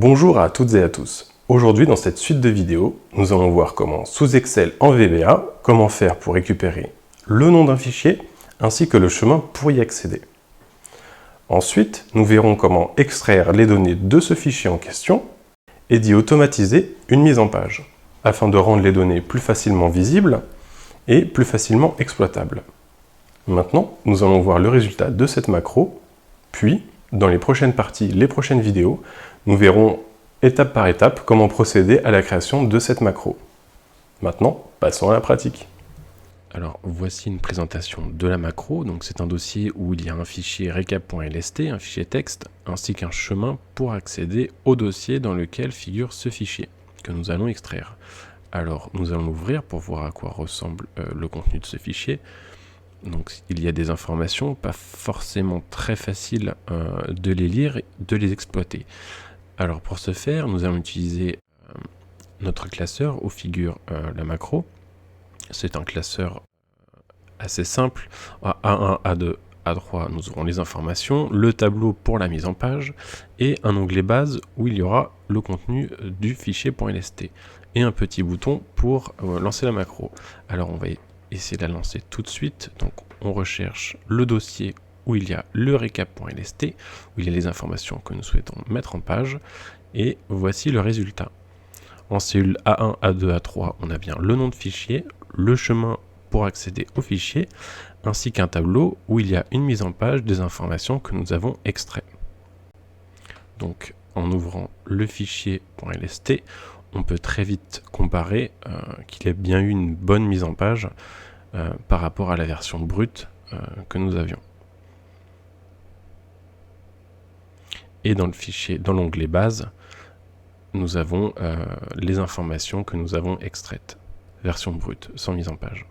Bonjour à toutes et à tous. Aujourd'hui, dans cette suite de vidéos, nous allons voir comment, sous Excel en VBA, comment faire pour récupérer le nom d'un fichier ainsi que le chemin pour y accéder. Ensuite, nous verrons comment extraire les données de ce fichier en question et d'y automatiser une mise en page, afin de rendre les données plus facilement visibles et plus facilement exploitables. Maintenant, nous allons voir le résultat de cette macro, puis, dans les prochaines parties, les prochaines vidéos, nous verrons étape par étape comment procéder à la création de cette macro. Maintenant, passons à la pratique. Alors voici une présentation de la macro. Donc c'est un dossier où il y a un fichier recap.lst, un fichier texte, ainsi qu'un chemin pour accéder au dossier dans lequel figure ce fichier que nous allons extraire. Alors nous allons l'ouvrir pour voir à quoi ressemble le contenu de ce fichier. Donc il y a des informations, pas forcément très faciles de les lire et de les exploiter. Alors pour ce faire, nous allons utiliser notre classeur où figure la macro. C'est un classeur assez simple. À A1, A2, A3, nous aurons les informations, le tableau pour la mise en page et un onglet base où il y aura le contenu du fichier .lst et un petit bouton pour lancer la macro. Alors on va essayer de la lancer tout de suite. Donc on recherche le dossier où il y a le recap.lst, où il y a les informations que nous souhaitons mettre en page, et voici le résultat. En cellule A1, A2, A3, on a bien le nom de fichier, le chemin pour accéder au fichier, ainsi qu'un tableau où il y a une mise en page des informations que nous avons extraites. Donc en ouvrant le fichier .lst, on peut très vite comparer qu'il y a bien eu une bonne mise en page par rapport à la version brute que nous avions. Et dans le fichier, dans l'onglet base, nous avons les informations que nous avons extraites, version brute, sans mise en page.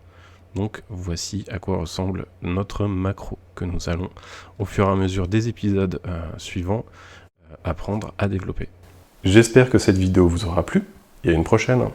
Donc voici à quoi ressemble notre macro que nous allons, au fur et à mesure des épisodes suivants, apprendre à développer. J'espère que cette vidéo vous aura plu et à une prochaine.